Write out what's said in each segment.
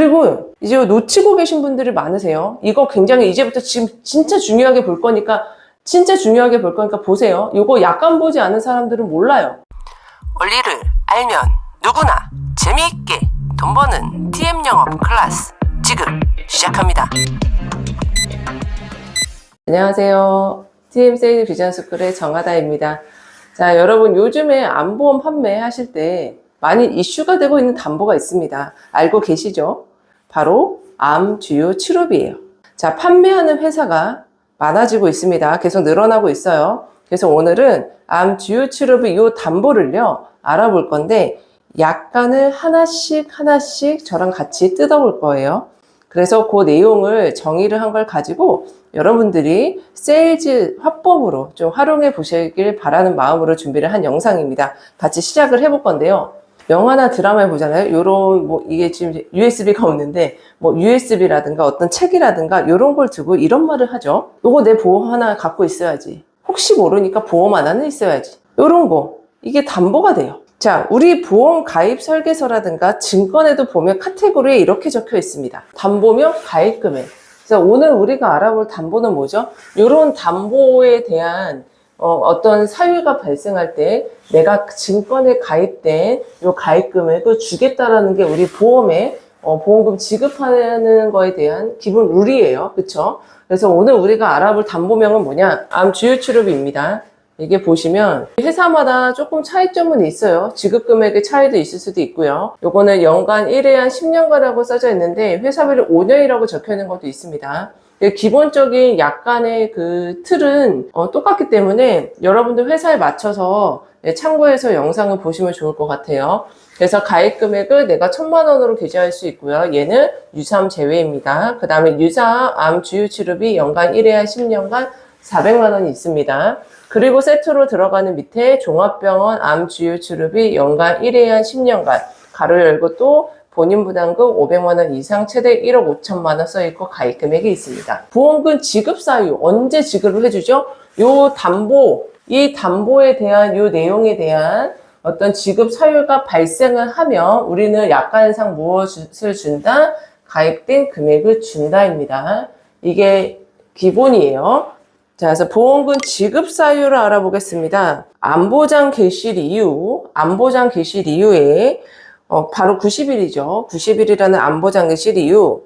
그리고 이제 놓치고 계신 분들이 많으세요. 이거 굉장히 이제부터 지금 진짜 중요하게 볼 거니까 보세요. 이거 약간 보지 않은 사람들은 몰라요. 원리를 알면 누구나 재미있게 돈 버는 TM 영업 클래스 지금 시작합니다. 안녕하세요. TM 세일 비전스쿨의 정하다입니다. 자, 여러분 요즘에 암보험 판매하실 때 많이 이슈가 되고 있는 담보가 있습니다. 알고 계시죠? 바로 암 주요 치료비예요. 자, 판매하는 회사가 많아지고 있습니다. 계속 늘어나고 있어요. 그래서 오늘은 암 주요 치료비 이 담보를요 알아볼 건데 약관을 하나씩 저랑 같이 뜯어볼 거예요. 그래서 그 내용을 정의를 한 걸 가지고 여러분들이 세일즈 화법으로 좀 활용해 보시길 바라는 마음으로 준비를 한 영상입니다. 같이 시작을 해볼 건데요. 영화나 드라마에 보잖아요. 요런 이게 지금 USB가 없는데 USB라든가 어떤 책이라든가 이런 걸 두고 이런 말을 하죠. 요거 내 보험 하나 갖고 있어야지. 혹시 모르니까 보험 하나는 있어야지. 요런 거 이게 담보가 돼요. 자, 우리 보험 가입 설계서라든가 증권에도 보면 카테고리에 이렇게 적혀 있습니다. 담보명 가입 금액. 그래서 오늘 우리가 알아볼 담보는 뭐죠? 이런 담보에 대한 어떤 사유가 발생할 때 내가 증권에 가입된 이 가입 금액을 주겠다라는 게 우리 보험에 보험금 지급하는 거에 대한 기본 룰이에요. 그쵸? 그래서 오늘 우리가 알아볼 담보명은 뭐냐? 암 주요 치료비입니다. 이게 보시면 회사마다 조금 차이점은 있어요. 지급 금액의 차이도 있을 수도 있고요. 요거는 연간 1회한 10년간이라고 써져 있는데 회사별로 5년이라고 적혀 있는 것도 있습니다. 기본적인 약간의 그 틀은 똑같기 때문에 여러분들 회사에 맞춰서 참고해서 영상을 보시면 좋을 것 같아요. 그래서 가입 금액을 내가 1,000만 원으로 계좌할 수 있고요. 얘는 유사암 제외입니다. 그 다음에 유사암 주요 치료비 연간 1회한 10년간 400만 원이 있습니다. 그리고 세트로 들어가는 밑에 종합병원 암 주요 치료비 연간 1회한 10년간 가로 열고 또 본인 부담금 500만 원 이상 최대 1억 5천만 원 써있고 가입 금액이 있습니다. 보험금 지급 사유 언제 지급을 해주죠? 이 담보에 대한 요 내용에 대한 어떤 지급 사유가 발생을 하면 우리는 약관상 무엇을 준다? 가입된 금액을 준다입니다. 이게 기본이에요. 자, 그래서 보험금 지급 사유를 알아보겠습니다. 암보장 개시 이유, 바로 90일이죠. 90일이라는 암보장 개시 이유,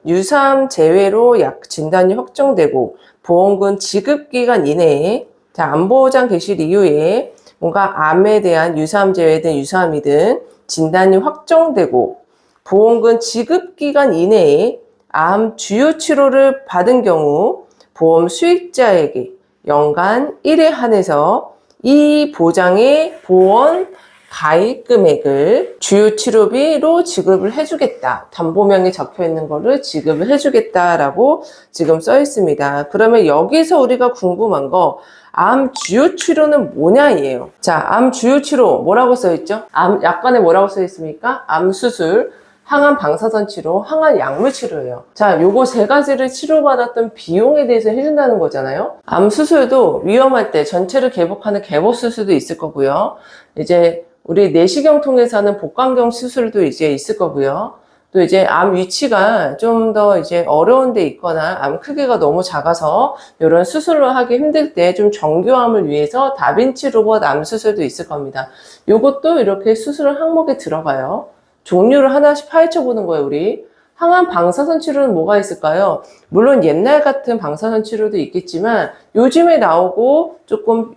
유사암 제외로 진단이 확정되고 보험금 지급 기간 이내에 암보장 개시 이후에 뭔가 암에 대한 유사암 제외든 유사암이든 진단이 확정되고 보험금 지급 기간 이내에 암 주요 치료를 받은 경우 보험 수익자에게 연간 1회 한해서 이 보장의 보험 가입 금액을 주요 치료비로 지급을 해주겠다. 담보명에 적혀 있는 거를 지급을 해주겠다라고 지금 써 있습니다. 그러면 여기서 우리가 궁금한 거 암 주요 치료는 뭐냐예요. 자, 암 주요 치료 뭐라고 써 있죠? 약관에 뭐라고 써 있습니까? 암 수술, 항암 방사선 치료, 항암 약물 치료예요. 자, 요거 세 가지를 치료받았던 비용에 대해서 해준다는 거잖아요. 암 수술도 위험할 때 전체를 개복하는 개복 수술도 있을 거고요. 이제 우리 내시경 통해서 하는 복강경 수술도 이제 있을 거고요. 또 이제 암 위치가 좀 더 이제 어려운 데 있거나 암 크기가 너무 작아서 이런 수술을 하기 힘들 때 좀 정교함을 위해서 다빈치 로봇 암 수술도 있을 겁니다. 요것도 이렇게 수술 항목에 들어가요. 종류를 하나씩 파헤쳐 보는 거예요, 우리. 항암 방사선 치료는 뭐가 있을까요? 물론 옛날 같은 방사선 치료도 있겠지만 요즘에 나오고 조금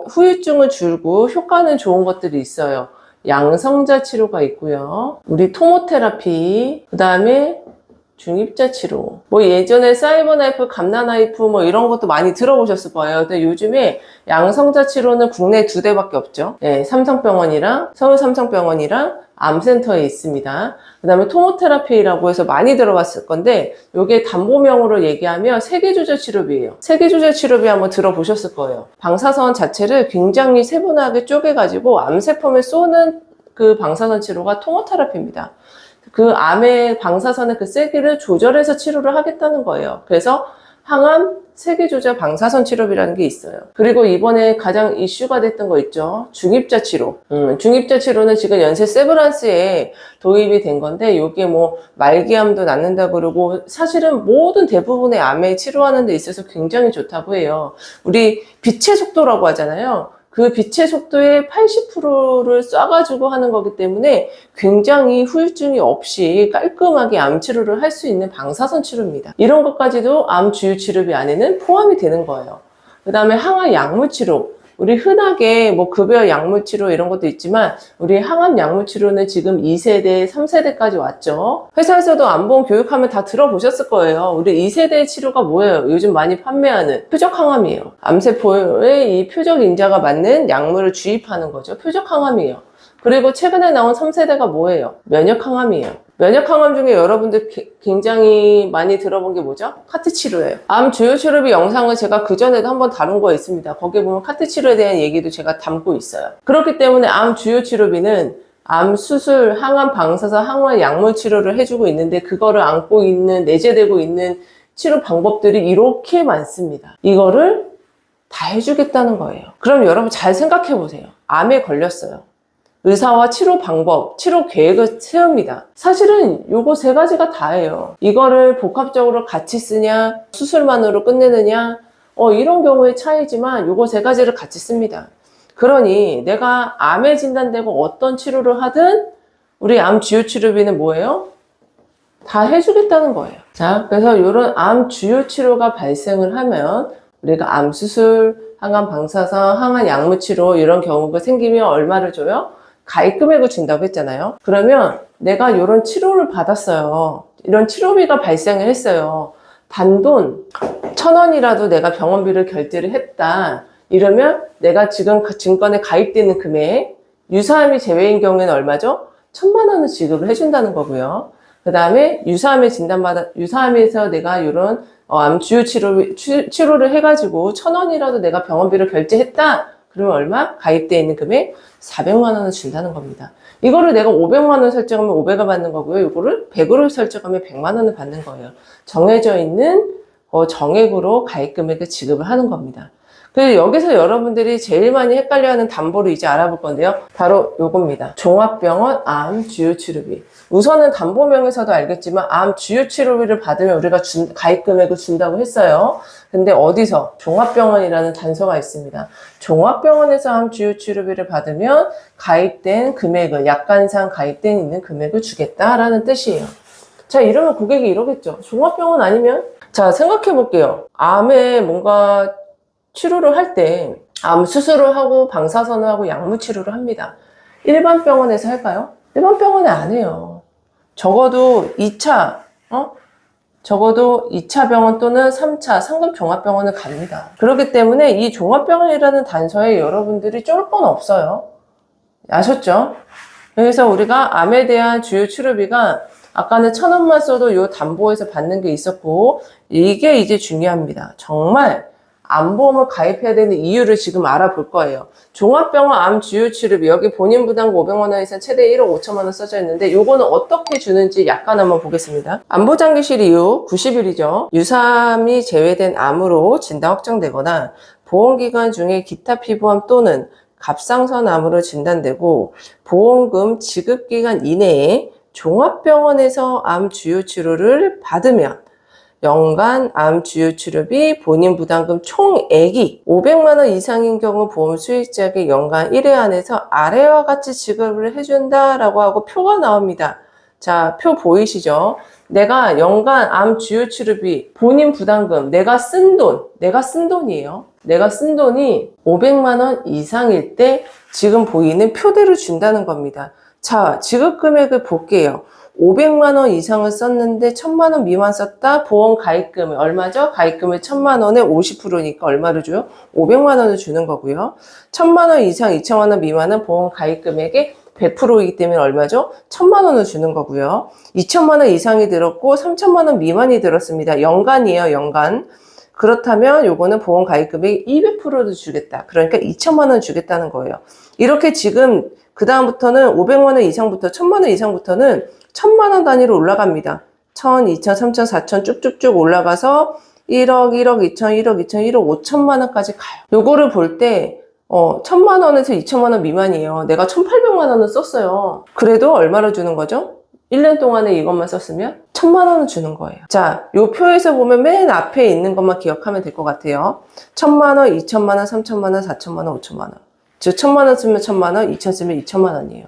후유증은 줄고 효과는 좋은 것들이 있어요. 양성자 치료가 있고요. 우리 토모테라피, 그 다음에 중입자 치료. 예전에 사이버나이프, 감나나이프 이런 것도 많이 들어보셨을 거예요. 근데 요즘에 양성자 치료는 국내에 2대밖에 없죠. 네, 삼성병원이랑 서울 삼성병원이랑 암센터에 있습니다. 그 다음에 토모테라피라고 해서 많이 들어봤을 건데 이게 담보명으로 얘기하면 세계조절 치료비예요. 세계조절 치료비 한번 들어보셨을 거예요. 방사선 자체를 굉장히 세분하게 쪼개가지고 암세포를 쏘는 그 방사선 치료가 토모테라피입니다. 그 암의 방사선의 그 세기를 조절해서 치료를 하겠다는 거예요. 그래서 항암 세기조절 방사선 치료비라는 게 있어요. 그리고 이번에 가장 이슈가 됐던 거 있죠. 중입자 치료. 중입자 치료는 지금 연세 세브란스에 도입이 된 건데, 요게 뭐 말기암도 낫는다 그러고, 사실은 모든 대부분의 암에 치료하는 데 있어서 굉장히 좋다고 해요. 우리 빛의 속도라고 하잖아요. 그 빛의 속도의 80%를 쏴가지고 하는 거기 때문에 굉장히 후유증이 없이 깔끔하게 암 치료를 할 수 있는 방사선 치료입니다. 이런 것까지도 암 주요 치료비 안에는 포함이 되는 거예요. 그 다음에 항암 약물 치료. 우리 흔하게 뭐 급여 약물 치료 이런 것도 있지만, 우리 항암 약물 치료는 지금 2세대, 3세대까지 왔죠. 회사에서도 안보험 교육하면 다 들어보셨을 거예요. 우리 2세대 치료가 뭐예요? 요즘 많이 판매하는 표적 항암이에요. 암세포에 이 표적 인자가 맞는 약물을 주입하는 거죠. 표적 항암이에요. 그리고 최근에 나온 3세대가 뭐예요? 면역 항암이에요. 면역 항암 중에 여러분들 굉장히 많이 들어본 게 뭐죠? 카트 치료예요. 암 주요 치료비 영상은 제가 그전에도 한번 다룬 거 있습니다. 거기에 보면 카트 치료에 대한 얘기도 제가 담고 있어요. 그렇기 때문에 암 주요 치료비는 암 수술, 항암 방사선, 항암 약물 치료를 해주고 있는데, 그거를 안고 있는, 내재되고 있는 치료 방법들이 이렇게 많습니다. 이거를 다 해주겠다는 거예요. 그럼 여러분 잘 생각해 보세요. 암에 걸렸어요. 의사와 치료 방법, 치료 계획을 세웁니다. 사실은 요거 세 가지가 다예요. 이거를 복합적으로 같이 쓰냐, 수술만으로 끝내느냐, 이런 경우의 차이지만 요거 세 가지를 같이 씁니다. 그러니 내가 암에 진단되고 어떤 치료를 하든 우리 암 주요 치료비는 뭐예요? 다 해주겠다는 거예요. 자, 그래서 이런 암 주요 치료가 발생을 하면 우리가 암 수술, 항암 방사선, 항암 약물 치료 이런 경우가 생기면 얼마를 줘요? 가입 금액을 준다고 했잖아요. 그러면 내가 이런 치료를 받았어요. 이런 치료비가 발생을 했어요. 단돈 1,000원이라도 내가 병원비를 결제를 했다. 이러면 내가 지금 증권에 가입되는 금액, 유사암이 제외인 경우에는 얼마죠? 1,000만 원을 지급을 해준다는 거고요. 그 다음에 유사암에서 내가 이런 암 주요 치료를 해가지고 1,000원이라도 내가 병원비를 결제했다. 그러면 얼마? 가입되어 있는 금액 400만 원을 준다는 겁니다. 이거를 내가 500만 원 설정하면 500을 받는 거고요. 이거를 100으로 설정하면 100만 원을 받는 거예요. 정해져 있는 정액으로 가입 금액을 지급을 하는 겁니다. 그래서 여기서 여러분들이 제일 많이 헷갈려하는 담보를 이제 알아볼 건데요. 바로 요겁니다. 종합병원 암 주요 치료비. 우선은 담보명에서도 알겠지만 암 주요 치료비를 받으면 우리가 가입 금액을 준다고 했어요. 근데 어디서? 종합병원이라는 단서가 있습니다. 종합병원에서 암 주요 치료비를 받으면 가입된 금액을, 약관상 가입된 있는 금액을 주겠다라는 뜻이에요. 자, 이러면 고객이 이러겠죠. 종합병원 아니면? 자, 생각해 볼게요. 암에 뭔가 치료를 할 때 암 수술을 하고 방사선을 하고 약물 치료를 합니다. 일반 병원에서 할까요? 일반 병원에 안 해요. 적어도 2차 병원 또는 3차 상급 종합병원을 갑니다. 그렇기 때문에 이 종합병원이라는 단서에 여러분들이 쫄 건 없어요. 아셨죠? 그래서 우리가 암에 대한 주요 치료비가 아까는 1,000원만 써도 이 담보에서 받는 게 있었고, 이게 이제 중요합니다. 정말 암보험을 가입해야 되는 이유를 지금 알아볼 거예요. 종합병원 암 주요 치료비, 여기 본인 부담금 500만 원 이상 최대 1억 5천만 원 써져 있는데, 요거는 어떻게 주는지 약간 한번 보겠습니다. 안보장기실 이후 90일이죠. 유사암이 제외된 암으로 진단 확정되거나 보험기간 중에 기타 피부암 또는 갑상선 암으로 진단되고 보험금 지급기간 이내에 종합병원에서 암 주요 치료를 받으면 연간 암 주요 치료비 본인 부담금 총액이 500만 원 이상인 경우 보험 수익자에게 연간 1회 안에서 아래와 같이 지급을 해준다라고 하고 표가 나옵니다. 자, 표 보이시죠? 내가 연간 암 주요 치료비 본인 부담금 내가 쓴 돈이에요. 내가 쓴 돈이 500만 원 이상일 때 지금 보이는 표대로 준다는 겁니다. 자, 지급 금액을 볼게요. 500만 원 이상을 썼는데 1,000만 원 미만 썼다. 보험 가입금이 얼마죠? 가입금을 1,000만 원에 50%니까 얼마를 줘요? 500만 원을 주는 거고요. 1,000만 원 이상, 2,000만 원 미만은 보험 가입금액의 100%이기 때문에 얼마죠? 1,000만 원을 주는 거고요. 2,000만 원 이상이 들었고 3,000만 원 미만이 들었습니다. 연간이에요, 연간. 그렇다면 요거는 보험 가입금액 200%를 주겠다. 그러니까 2,000만 원 주겠다는 거예요. 이렇게 지금 그 다음부터는 500만 원 이상부터 1,000만 원 이상부터는 1,000만 원 단위로 올라갑니다. 1,000, 2,000, 3,000, 4,000 쭉쭉쭉 올라가서 1억, 1억 2천, 1억 2천, 1억 5천만 원까지 가요. 요거를 볼 때 1,000만 원에서 2천만 원 미만이에요. 내가 1,800만 원을 썼어요. 그래도 얼마를 주는 거죠? 1년 동안에 이것만 썼으면 1,000만 원을 주는 거예요. 자, 요 표에서 보면 맨 앞에 있는 것만 기억하면 될 것 같아요. 1,000만 원, 2천만 원, 3천만 원, 4천만 원, 5천만 원. 즉 1,000만 원 쓰면 1,000만 원, 2천 쓰면 2천만 원이에요.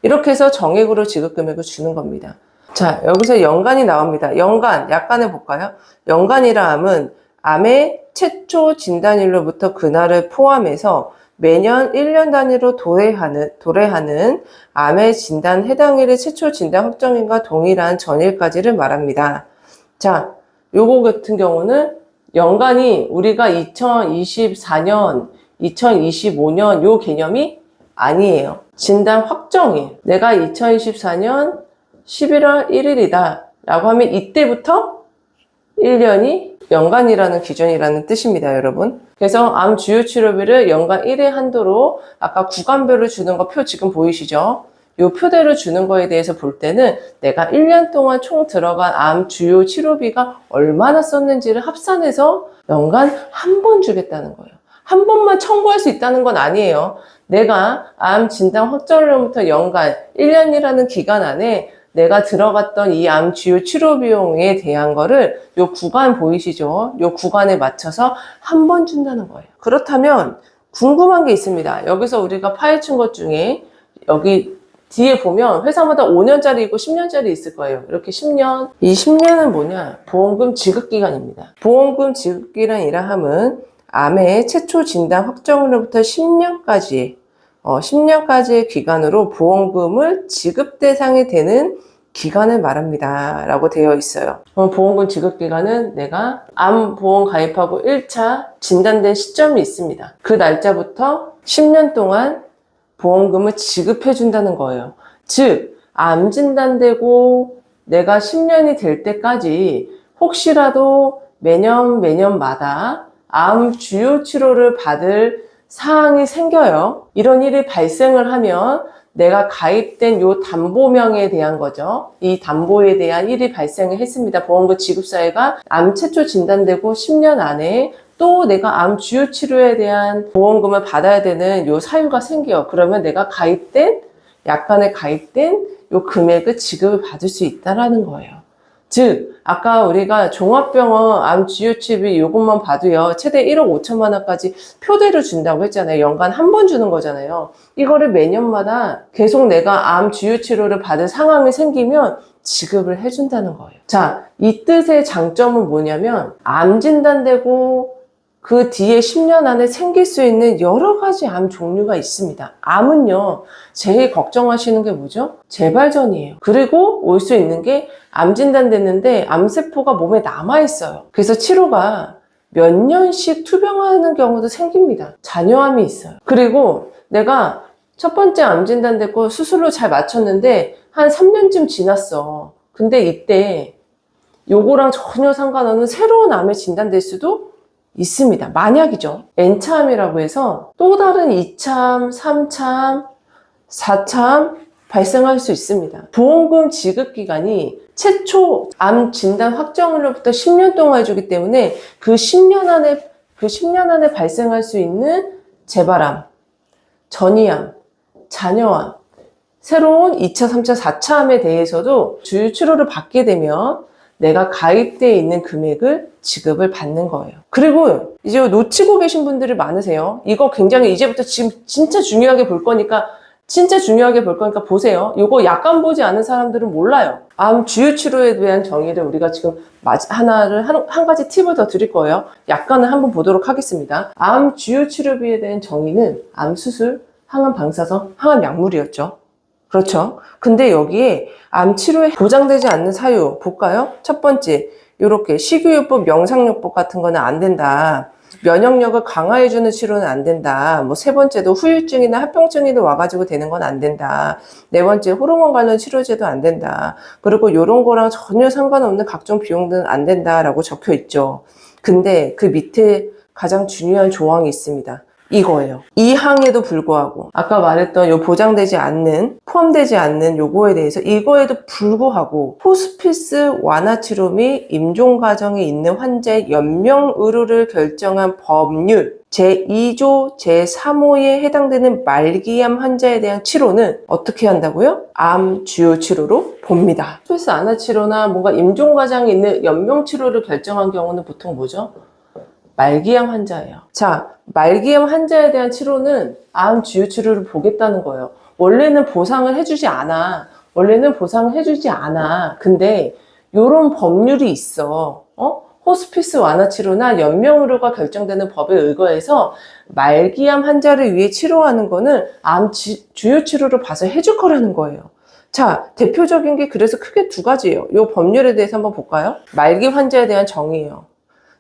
이렇게 해서 정액으로 지급 금액을 주는 겁니다. 자, 여기서 연간이 나옵니다. 연간, 약간을 볼까요? 연간이라 함은 암의 최초 진단일로부터 그날을 포함해서 매년 1년 단위로 도래하는 암의 진단 해당일의 최초 진단 확정일과 동일한 전일까지를 말합니다. 자, 요거 같은 경우는 연간이 우리가 2024년, 2025년 요 개념이 아니에요. 진단 확정일. 내가 2024년 11월 1일이다 라고 하면 이때부터 1년이 연간이라는 기준이라는 뜻입니다, 여러분. 그래서 암 주요 치료비를 연간 1회 한도로 아까 구간별로 주는 거 표 지금 보이시죠? 이 표대로 주는 거에 대해서 볼 때는 내가 1년 동안 총 들어간 암 주요 치료비가 얼마나 썼는지를 합산해서 연간 한 번 주겠다는 거예요. 한 번만 청구할 수 있다는 건 아니에요. 내가 암 진단 확정일로부터 연간 1년이라는 기간 안에 내가 들어갔던 이 암 주요 치료 비용에 대한 거를 요 구간 보이시죠? 요 구간에 맞춰서 한 번 준다는 거예요. 그렇다면 궁금한 게 있습니다. 여기서 우리가 파헤친 것 중에 여기 뒤에 보면 회사마다 5년짜리 있고 10년짜리 있을 거예요. 이렇게 10년. 이 10년은 뭐냐? 보험금 지급기간입니다. 보험금 지급기간이라 함은 암의 최초 진단 확정으로부터 10년까지의 기간으로 보험금을 지급 대상이 되는 기간을 말합니다. 라고 되어 있어요. 보험금 지급 기간은 내가 암 보험 가입하고 1차 진단된 시점이 있습니다. 그 날짜부터 10년 동안 보험금을 지급해 준다는 거예요. 즉, 암 진단되고 내가 10년이 될 때까지 혹시라도 매년마다 암 주요 치료를 받을 사항이 생겨요. 이런 일이 발생을 하면 내가 가입된 요 담보명에 대한 거죠. 이 담보에 대한 일이 발생을 했습니다. 보험금 지급사회가 암 최초 진단되고 10년 안에 또 내가 암 주요 치료에 대한 보험금을 받아야 되는 요 사유가 생겨요. 그러면 내가 약간의 가입된 요 금액을 지급을 받을 수 있다라는 거예요. 즉, 아까 우리가 종합병원 암 주요 치료비 요것만 봐도요, 최대 1억 5천만 원까지 표대로 준다고 했잖아요. 연간 한 번 주는 거잖아요. 이거를 매년마다 계속 내가 암 주요 치료를 받을 상황이 생기면 지급을 해준다는 거예요. 자, 이 뜻의 장점은 뭐냐면, 암 진단되고 그 뒤에 10년 안에 생길 수 있는 여러 가지 암 종류가 있습니다. 암은요, 제일 걱정하시는 게 뭐죠? 재발전이에요. 그리고 올 수 있는 게 암 진단됐는데 암세포가 몸에 남아있어요. 그래서 치료가 몇 년씩 투병하는 경우도 생깁니다. 잔여암이 있어요. 그리고 내가 첫 번째 암 진단됐고 수술로 잘 맞췄는데 한 3년쯤 지났어. 근데 이때 요거랑 전혀 상관없는 새로운 암에 진단될 수도 있습니다. 만약이죠. N차암이라고 해서 또 다른 2차암, 3차암, 4차암 발생할 수 있습니다. 보험금 지급 기간이 최초 암 진단 확정으로부터 10년 동안 해주기 때문에 그 10년 안에 발생할 수 있는 재발암, 전이암, 잔여암, 새로운 2차, 3차, 4차암에 대해서도 주요 치료를 받게 되면 내가 가입되어 있는 금액을 지급을 받는 거예요. 그리고 이제 놓치고 계신 분들이 많으세요. 이거 굉장히 이제부터 지금 진짜 중요하게 볼 거니까 보세요. 이거 약관 보지 않은 사람들은 몰라요. 암 주요 치료에 대한 정의를 우리가 지금 한 가지 팁을 더 드릴 거예요. 약관을 한번 보도록 하겠습니다. 암 주요 치료비에 대한 정의는 암 수술, 항암 방사선, 항암 약물이었죠. 그렇죠. 근데 여기에 암 치료에 보장되지 않는 사유 볼까요? 첫 번째, 이렇게 식이요법, 명상요법 같은 거는 안 된다. 면역력을 강화해주는 치료는 안 된다. 세 번째도 후유증이나 합병증이도 와가지고 되는 건 안 된다. 네 번째, 호르몬 관련 치료제도 안 된다. 그리고 이런 거랑 전혀 상관없는 각종 비용들은 안 된다라고 적혀 있죠. 근데 그 밑에 가장 중요한 조항이 있습니다. 이거예요. 이 항에도 불구하고 아까 말했던 요 보장되지 않는, 포함되지 않는 요거에 대해서 이거에도 불구하고 호스피스 완화 치료 및 임종 과정에 있는 환자의 연명 의료를 결정한 법률 제2조 제3호에 해당되는 말기암 환자에 대한 치료는 어떻게 한다고요? 암 주요 치료로 봅니다. 호스피스 완화 치료나 뭔가 임종 과정에 있는 연명 치료를 결정한 경우는 보통 뭐죠? 말기암 환자예요. 자, 말기암 환자에 대한 치료는 암 주요 치료를 보겠다는 거예요. 원래는 보상을 해주지 않아. 근데 요런 법률이 있어. 호스피스 완화 치료나 연명 의료가 결정되는 법에 의거해서 말기암 환자를 위해 치료하는 거는 암 주요 치료로 봐서 해줄 거라는 거예요. 자, 대표적인 게 그래서 크게 두 가지예요. 요 법률에 대해서 한번 볼까요? 말기 환자에 대한 정의예요.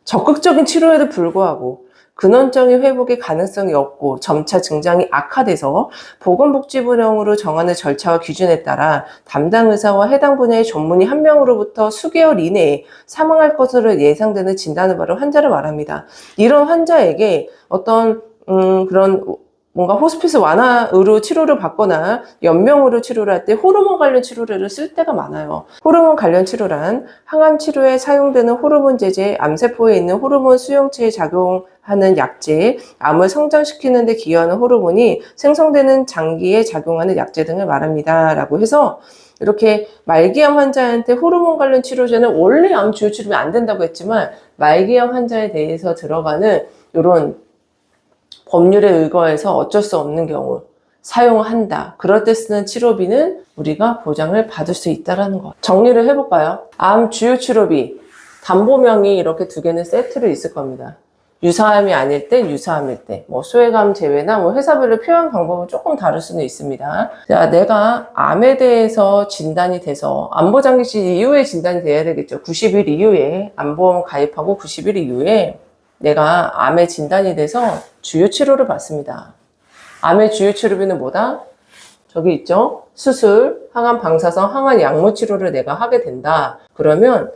적극적인 치료에도 불구하고 근원적인 회복의 가능성이 없고 점차 증상이 악화돼서 보건복지부령으로 정하는 절차와 기준에 따라 담당 의사와 해당 분야의 전문의 한 명으로부터 수개월 이내에 사망할 것으로 예상되는 진단을 받은 환자를 말합니다. 이런 환자에게 어떤 그런 뭔가 호스피스 완화 의료 치료를 받거나 연명 의료 치료를 할 때 호르몬 관련 치료를 쓸 때가 많아요. 호르몬 관련 치료란 항암 치료에 사용되는 호르몬 제제, 암세포에 있는 호르몬 수용체에 작용하는 약제, 암을 성장시키는 데 기여하는 호르몬이 생성되는 장기에 작용하는 약제 등을 말합니다. 라고 해서 이렇게 말기암 환자한테 호르몬 관련 치료제는 원래 암 주요 치료면 안 된다고 했지만 말기암 환자에 대해서 들어가는 이런 법률에 의거해서 어쩔 수 없는 경우 사용한다. 그럴 때 쓰는 치료비는 우리가 보장을 받을 수 있다는 거. 정리를 해볼까요? 암 주요 치료비, 담보명이 이렇게 두 개는 세트로 있을 겁니다. 유사암이 아닐 때, 유사암일 때, 소외감 제외나 회사별로 표현 방법은 조금 다를 수는 있습니다. 자, 내가 암에 대해서 진단이 돼서 암보장기시 이후에 진단이 돼야 되겠죠. 90일 이후에 암보험 가입하고 90일 이후에 내가 암에 진단이 돼서 주요 치료를 받습니다. 암의 주요 치료비는 뭐다? 저기 있죠? 수술, 항암 방사선, 항암 약물 치료를 내가 하게 된다. 그러면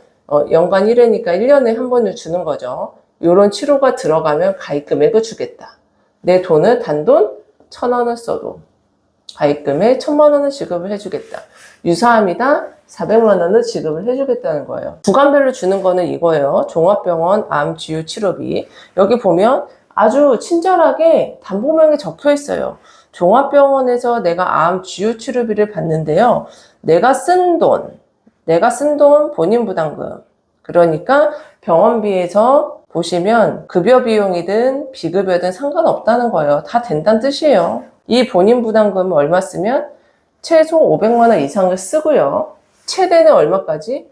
연간 1회니까 1년에 한 번을 주는 거죠. 이런 치료가 들어가면 가입 금액을 주겠다. 내 돈을 단돈 1,000원을 써도 가입 금액 1,000만 원을 지급을 해주겠다. 유사암이다 400만 원을 지급을 해주겠다는 거예요. 구간별로 주는 거는 이거예요. 종합병원 암 주요 치료비. 여기 보면 아주 친절하게 담보명이 적혀 있어요. 종합병원에서 내가 암 주요 치료비를 받는데요. 내가 쓴 돈 본인 부담금. 그러니까 병원비에서 보시면 급여 비용이든 비급여든 상관없다는 거예요. 다 된다는 뜻이에요. 이 본인 부담금은 얼마 쓰면 최소 500만 원 이상을 쓰고요. 최대는 얼마까지?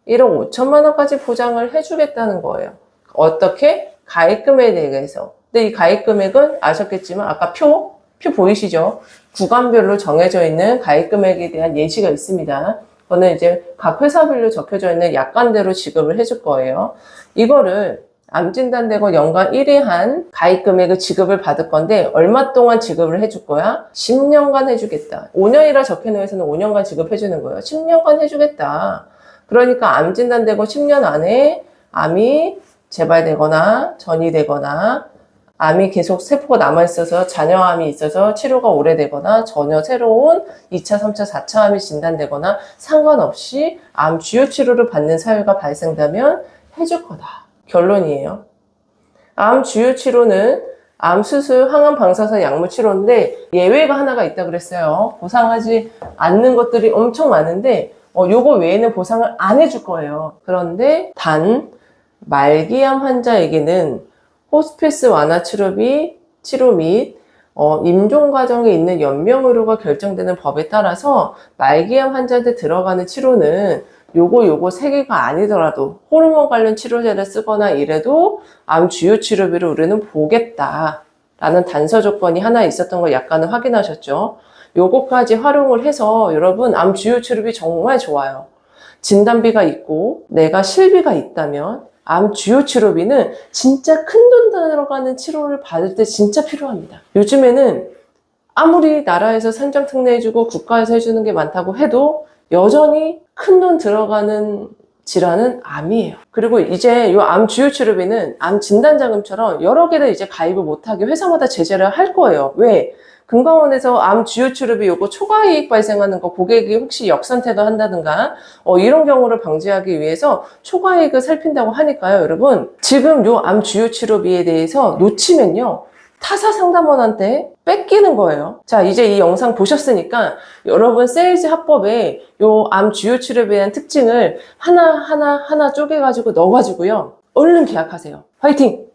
1억 5천만 원까지 보장을 해주겠다는 거예요. 어떻게? 가입금에 대해서. 근데 이 가입금액은 아셨겠지만 아까 표 보이시죠? 구간별로 정해져 있는 가입금액에 대한 예시가 있습니다. 그거는 이제 각 회사별로 적혀져 있는 약관대로 지급을 해줄 거예요. 이거를 암 진단되고 연간 1회 한 가입 금액을 지급을 받을 건데 얼마 동안 지급을 해줄 거야? 10년간 해주겠다. 5년이라 적혀놓은 회사는 5년간 지급해주는 거예요. 10년간 해주겠다. 그러니까 암 진단되고 10년 안에 암이 재발되거나 전이되거나 암이 계속 세포가 남아있어서 잔여암이 있어서 치료가 오래되거나 전혀 새로운 2차, 3차, 4차 암이 진단되거나 상관없이 암 주요 치료를 받는 사유가 발생되면 해줄 거다. 결론이에요. 암 주요 치료는 암 수술, 항암 방사선 약물 치료인데 예외가 하나가 있다 그랬어요. 보상하지 않는 것들이 엄청 많은데 요거 외에는 보상을 안 해줄 거예요. 그런데 단 말기암 환자에게는 호스피스 완화 치료 및 임종 과정에 있는 연명 의료가 결정되는 법에 따라서 말기암 환자한테 들어가는 치료는 요거 세 개가 아니더라도 호르몬 관련 치료제를 쓰거나 이래도 암 주요 치료비를 우리는 보겠다라는 단서 조건이 하나 있었던 걸 약간은 확인하셨죠? 요거까지 활용을 해서 여러분 암 주요 치료비 정말 좋아요. 진단비가 있고 내가 실비가 있다면 암 주요 치료비는 진짜 큰 돈 들어가는 치료를 받을 때 진짜 필요합니다. 요즘에는 아무리 나라에서 산정 특례해주고 국가에서 해주는 게 많다고 해도 여전히 큰 돈 들어가는 질환은 암이에요. 그리고 이제 이 암 주요 치료비는 암 진단자금처럼 여러 개를 이제 가입을 못하게 회사마다 제재를 할 거예요. 왜? 금감원에서 암 주요 치료비 요거 초과이익 발생하는 거 고객이 혹시 역선택을 한다든가 이런 경우를 방지하기 위해서 초과이익을 살핀다고 하니까요. 여러분 지금 요 암 주요 치료비에 대해서 놓치면요. 타사 상담원한테 뺏기는 거예요. 자, 이제 이 영상 보셨으니까 여러분 세일즈 합법에 요 암 주요 치료비에 대한 특징을 하나 쪼개가지고 넣어가지고요. 얼른 계약하세요. 화이팅!